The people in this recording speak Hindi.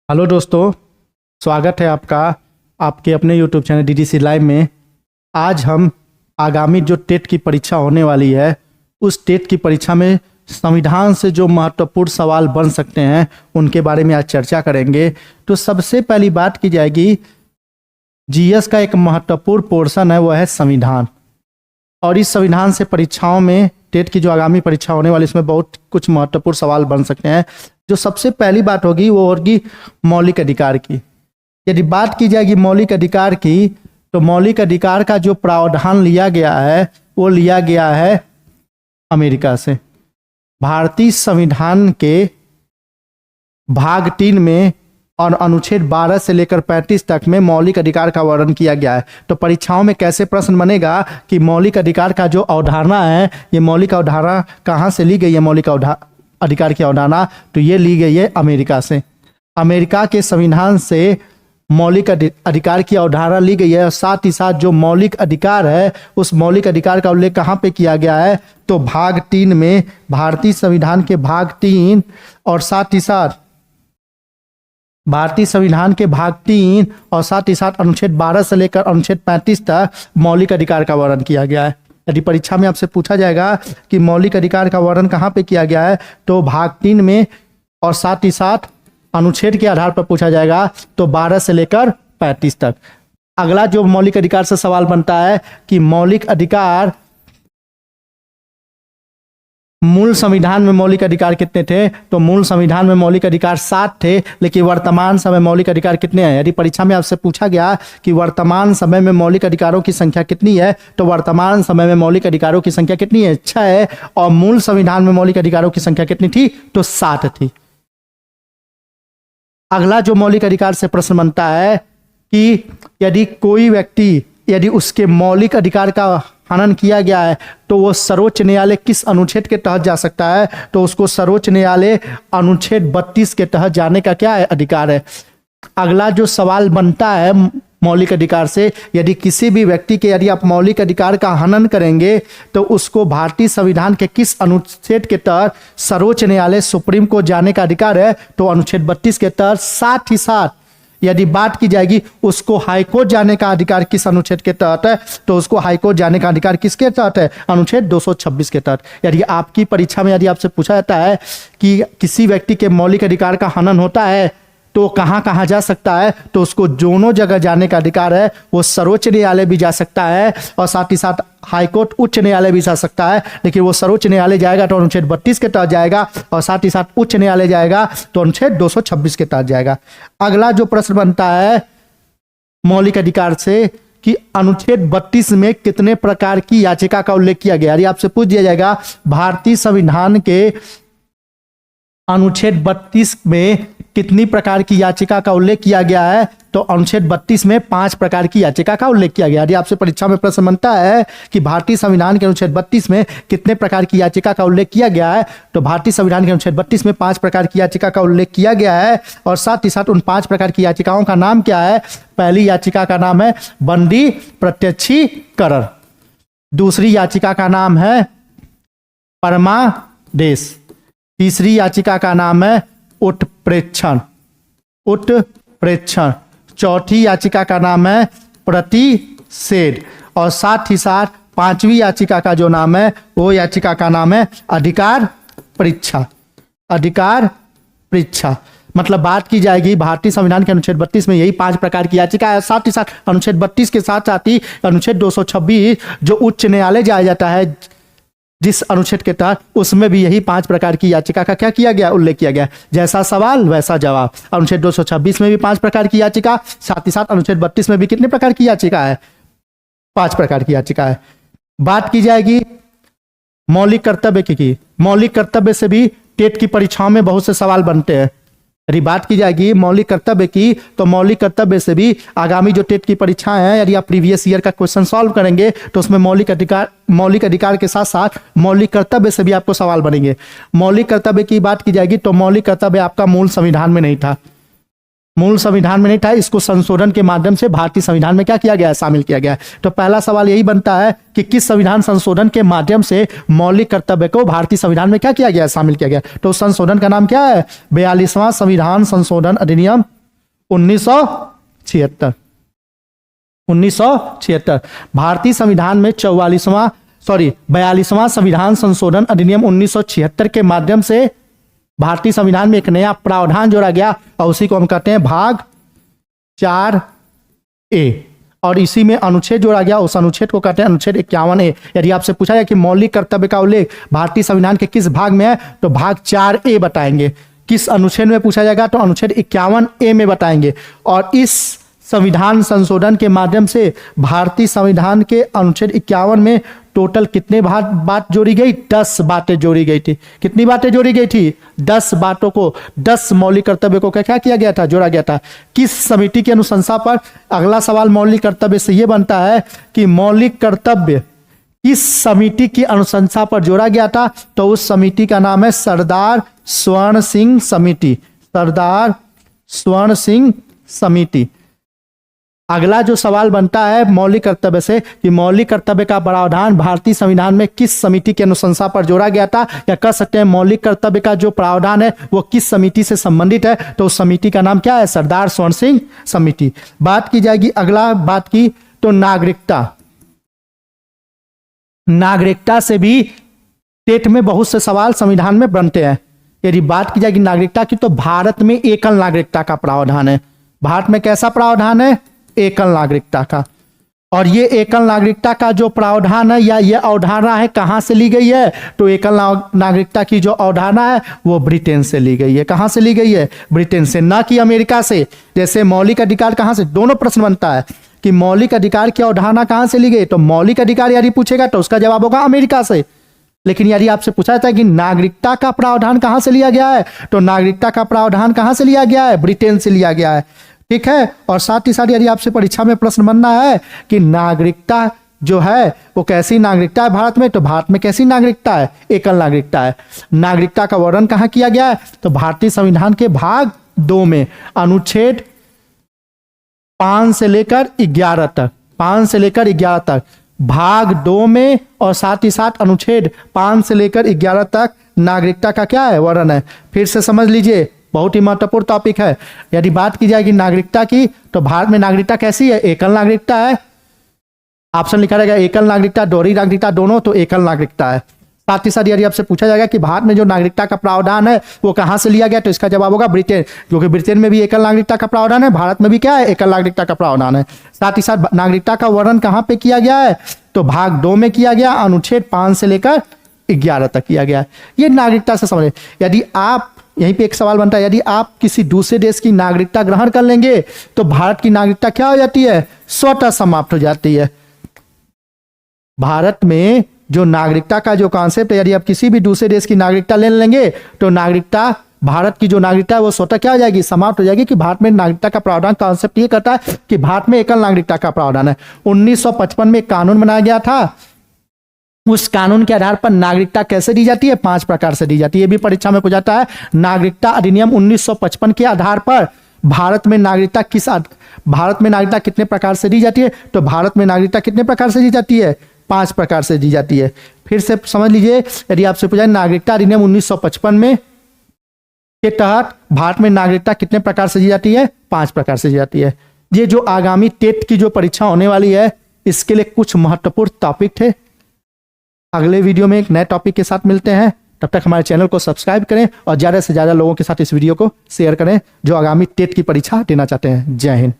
हेलो दोस्तों, स्वागत है आपका आपके अपने यूट्यूब चैनल डीडीसी लाइव में। आज हम आगामी जो टेट की परीक्षा होने वाली है उस टेट की परीक्षा में संविधान से जो महत्वपूर्ण सवाल बन सकते हैं उनके बारे में आज चर्चा करेंगे। तो सबसे पहली बात की जाएगी, जीएस का एक महत्वपूर्ण पोर्शन है, वो है संविधान। और इस संविधान से परीक्षाओं में टेट की जो आगामी परीक्षा होने वाली इसमें बहुत कुछ महत्वपूर्ण सवाल बन सकते हैं। जो सबसे पहली बात होगी वो होगी मौलिक अधिकार की। यदि बात की जाएगी मौलिक अधिकार की, तो मौलिक अधिकार का जो प्रावधान लिया गया है वो लिया गया है अमेरिका से। भारतीय संविधान के भाग 3 में और अनुच्छेद 12 से लेकर 35 तक में मौलिक अधिकार का वर्णन किया गया है। तो परीक्षाओं में कैसे प्रश्न बनेगा कि मौलिक अधिकार का जो अवधारणा है, ये मौलिक अवधारणा कहाँ से ली गई है? मौलिक अधिकार की अवधारणा तो ये ली गई है अमेरिका से। अमेरिका के संविधान से मौलिक अधिकार की अवधारणा ली गई है और साथ ही साथ जो मौलिक अधिकार है उस मौलिक अधिकार का उल्लेख कहाँ पे किया गया है? तो भाग 3 में, भारतीय संविधान के भाग 3 और साथ ही साथ भारतीय संविधान के भाग 3 और साथ ही साथ अनुच्छेद 12 से लेकर अनुच्छेद 35 तक मौलिक अधिकार का वर्णन किया गया है। यदि परीक्षा में आपसे पूछा जाएगा कि मौलिक अधिकार का वर्णन कहाँ पे किया गया है, तो भाग 3 में और साथ ही साथ अनुच्छेद के आधार पर पूछा जाएगा तो 12 से लेकर 35 तक। अगला जो मौलिक अधिकार से सवाल बनता है कि मौलिक अधिकार, मूल संविधान में मौलिक अधिकार कितने थे? तो मूल संविधान में मौलिक अधिकार 7 थे, लेकिन वर्तमान समय मौलिक अधिकार कितने हैं? यदि परीक्षा में आपसे पूछा गया कि वर्तमान समय में मौलिक अधिकारों की संख्या कितनी है, तो वर्तमान समय में मौलिक अधिकारों की संख्या कितनी है? 6 है। और मूल संविधान में मौलिक अधिकारों की संख्या कितनी थी? तो 7 थी। अगला जो मौलिक अधिकार से प्रश्न बनता है कि यदि कोई व्यक्ति, यदि उसके मौलिक अधिकार का हनन किया गया है तो वो सर्वोच्च न्यायालय किस अनुच्छेद के तहत जा सकता है? तो उसको सर्वोच्च न्यायालय अनुच्छेद 32 के तहत जाने का क्या है? अधिकार है। अगला जो सवाल बनता है मौलिक अधिकार से, यदि किसी भी व्यक्ति के, यदि आप मौलिक अधिकार का हनन करेंगे तो उसको भारतीय संविधान के किस अनुच्छेद के तहत सर्वोच्च न्यायालय सुप्रीम कोर्ट जाने का अधिकार है? तो अनुच्छेद 32 के तहत। साथ ही साथ यदि बात की जाएगी उसको हाईकोर्ट जाने का अधिकार किस अनुच्छेद के तहत है, तो उसको हाईकोर्ट जाने का अधिकार किसके तहत है? अनुच्छेद 226 के तहत। यदि आपकी परीक्षा में यदि आपसे पूछा जाता है कि किसी व्यक्ति के मौलिक अधिकार का हनन होता है तो कहाँ कहाँ जा सकता है, तो उसको दोनों जगह जाने का अधिकार है। वो सर्वोच्च न्यायालय भी जा सकता है और साथ ही साथ हाईकोर्ट, उच्च न्यायालय भी जा सकता है, लेकिन वो सर्वोच्च न्यायालय जाएगा तो अनुच्छेद 32 के तहत जाएगा और साथ ही साथ उच्च न्यायालय जाएगा तो अनुच्छेद 226 के तहत जाएगा। अगला जो प्रश्न बनता है मौलिक अधिकार से कि अनुच्छेद 32 में कितने प्रकार की याचिका का उल्लेख किया गया? यदि आपसे पूछ दिया जाएगा भारतीय संविधान के अनुच्छेद 32 में कितनी प्रकार की याचिका का उल्लेख किया गया है, तो अनुच्छेद 32 में 5 प्रकार की याचिका का उल्लेख किया गया। यदि आपसे परीक्षा में प्रश्न बनता है कि भारतीय संविधान के अनुच्छेद 32 में कितने प्रकार की याचिका का उल्लेख किया गया है, तो भारतीय संविधान के अनुच्छेद 32 में 5 प्रकार की याचिका का उल्लेख किया गया है। और साथ ही साथ उन 5 प्रकार की याचिकाओं का नाम क्या है? पहली याचिका का नाम है बंदी प्रत्यक्षीकरण, दूसरी याचिका का नाम है परमादेश, तीसरी याचिका का नाम है उत्प्रेक्षण, चौथी याचिका का नाम है प्रतिषेध और साथ ही साथ 5वीं याचिका का जो नाम है वो याचिका का नाम है अधिकार परीक्षा। मतलब बात की जाएगी भारतीय संविधान के अनुच्छेद 32 में यही 5 प्रकार की याचिका है। साथ ही साथ अनुच्छेद 32 के साथ साथ ही अनुच्छेद 226 जो उच्च न्यायालय जाया जाता है जिस अनुच्छेद के तहत, उसमें भी यही 5 प्रकार की याचिका का क्या किया गया? उल्लेख किया गया। जैसा सवाल वैसा जवाब। अनुच्छेद 226 में भी 5 प्रकार की याचिका, साथ ही साथ अनुच्छेद 32 में भी कितने प्रकार की याचिका है? 5 प्रकार की याचिका है। बात की जाएगी मौलिक कर्तव्य की। मौलिक कर्तव्य से भी टेट की परीक्षाओं में बहुत से सवाल बनते हैं। यदि बात की जाएगी मौलिक कर्तव्य की, तो मौलिक कर्तव्य से भी आगामी जो टेट की परीक्षाएं हैं, यदि आप प्रीवियस ईयर का क्वेश्चन सॉल्व करेंगे तो उसमें मौलिक अधिकार के साथ साथ मौलिक कर्तव्य से भी आपको सवाल बनेंगे। मौलिक कर्तव्य की बात की जाएगी तो मौलिक कर्तव्य आपका मूल संविधान में नहीं था। मूल संविधान में नहीं था, इसको संशोधन के माध्यम से भारतीय संविधान में क्या किया गया है? शामिल किया गया है। तो पहला सवाल यही बनता है कि किस संविधान संशोधन के माध्यम से मौलिक कर्तव्य को भारतीय संविधान में क्या किया गया है? शामिल किया गया। तो संशोधन का नाम क्या है? 42वां संविधान संशोधन अधिनियम 1976। 1976 भारतीय संविधान में 42वां संविधान संशोधन अधिनियम 1976 के माध्यम से भारतीय संविधान में एक नया प्रावधान जोड़ा गया और उसी को हम कहते हैं भाग 4A। और इसी में अनुच्छेद जोड़ा गया, उस अनुच्छेद को कहते हैं अनुच्छेद 51A। यदि आपसे पूछा जाए कि मौलिक कर्तव्य का उल्लेख भारतीय संविधान के किस भाग में है तो भाग 4A बताएंगे। किस अनुच्छेद में पूछा जाएगा तो अनुच्छेद 51A में बताएंगे। और इस संविधान संशोधन के माध्यम से भारतीय संविधान के अनुच्छेद 51 में टोटल कितने बात जोड़ी गई? 10 बातें जोड़ी गई थी। कितनी बातें जोड़ी गई थी? 10 बातों को, 10 मौलिक कर्तव्य को क्या किया गया था? जोड़ा गया था। किस समिति की अनुशंसा पर? अगला सवाल मौलिक कर्तव्य से यह बनता है कि मौलिक कर्तव्य किस समिति की अनुशंसा पर जोड़ा गया था? तो उस समिति का नाम है सरदार स्वर्ण सिंह समिति। सरदार स्वर्ण सिंह समिति। अगला जो सवाल बनता है मौलिक कर्तव्य से कि मौलिक कर्तव्य का प्रावधान भारतीय संविधान में किस समिति की अनुशंसा पर जोड़ा गया था, या कह सकते हैं मौलिक कर्तव्य का जो प्रावधान है वो किस समिति से संबंधित है? तो उस समिति का नाम क्या है? सरदार स्वर्ण सिंह समिति। बात की जाएगी अगला बात की तो नागरिकता। नागरिकता से भी टेट में बहुत से सवाल संविधान में बनते हैं। यदि बात की जाएगी नागरिकता की तो भारत में एकल नागरिकता का प्रावधान है। भारत में कैसा प्रावधान है? एकल नागरिकता का। और ये एकल नागरिकता का जो प्रावधान है या ये अवधारणा है कहां से ली गई है? तो एकल नागरिकता की जो अवधारणा है वो ब्रिटेन से ली गई है। कहां से ली गई है? ब्रिटेन से, ना कि अमेरिका से। जैसे मौलिक अधिकार कहां से? दोनों प्रश्न बनता है कि मौलिक अधिकार की अवधारणा कहां से ली गई, तो मौलिक अधिकार यदि पूछेगा तो उसका जवाब होगा अमेरिका से। लेकिन यदि आपसे पूछा जाता है कि नागरिकता का प्रावधान कहां से लिया गया है, तो नागरिकता का प्रावधान कहां से लिया गया है? ब्रिटेन से लिया गया है। ठीक है। और साथ ही साथ यदि आपसे परीक्षा में प्रश्न बनना है कि नागरिकता जो है वो कैसी नागरिकता है भारत में, तो भारत में कैसी नागरिकता है? एकल नागरिकता है। नागरिकता का वर्णन कहां किया गया है? तो भारतीय संविधान के भाग 2 में अनुच्छेद 5 से लेकर 11 तक, 5 से लेकर 11 तक भाग 2 में, और साथ ही साथ अनुच्छेद 5 से लेकर 11 तक नागरिकता का क्या है? वर्णन है। फिर से समझ लीजिए, बहुत ही महत्वपूर्ण टॉपिक है। यदि बात की जाएगी नागरिकता की तो भारत में नागरिकता कैसी है? एकल नागरिकता है। ऑप्शन लिखा रहेगा एकल नागरिकता, दोहरी नागरिकता, दोनों, तो एकल नागरिकता है। साथ ही साथ यदि आपसे पूछा जाएगा कि भारत में जो नागरिकता का प्रावधान है वो कहां से लिया गया, तो इसका जवाब होगा ब्रिटेन, क्योंकि ब्रिटेन में भी एकल नागरिकता का प्रावधान है, भारत में भी क्या है? एकल नागरिकता का प्रावधान है। साथ ही साथ नागरिकता का वर्णन कहां पे किया गया है? तो भाग 2 में किया गया, अनुच्छेद 5 से लेकर 11 तक किया गया है। ये नागरिकता से समझे। यदि आप, यहीं पे एक सवाल बनता है, यदि आप किसी दूसरे देश की नागरिकता ग्रहण कर लेंगे तो भारत की नागरिकता क्या हो जाती है? स्वतः समाप्त हो जाती है। भारत में जो नागरिकता का जो कॉन्सेप्ट है, यदि आप किसी भी दूसरे देश की नागरिकता ले लेंगे तो नागरिकता, भारत की जो नागरिकता है वो स्वतः क्या हो जाएगी? समाप्त हो जाएगी। कि भारत में नागरिकता का प्रावधान कॉन्सेप्ट ये करता है कि भारत में एकल नागरिकता का प्रावधान है। 1955 में एक कानून बनाया गया था। उस कानून के आधार पर नागरिकता कैसे दी जाती है? 5 प्रकार से दी जाती है। ये भी परीक्षा में पूछा जाता है। नागरिकता अधिनियम 1955 के आधार पर भारत में नागरिकता कितने प्रकार से दी जाती है? तो भारत में नागरिकता कितने प्रकार से दी जाती है? 5 प्रकार से दी जाती है। फिर से समझ लीजिए, यदि आपसे पूछा नागरिकता अधिनियम 1955 में के तहत भारत में नागरिकता कितने प्रकार से दी जाती है? 5 प्रकार से दी जाती है। ये जो आगामी टेट की जो परीक्षा होने वाली है इसके लिए कुछ महत्वपूर्ण टॉपिक थे। अगले वीडियो में एक नए टॉपिक के साथ मिलते हैं। तब तक हमारे चैनल को सब्सक्राइब करें और ज़्यादा से ज़्यादा लोगों के साथ इस वीडियो को शेयर करें जो आगामी टेट की परीक्षा देना चाहते हैं। जय हिंद।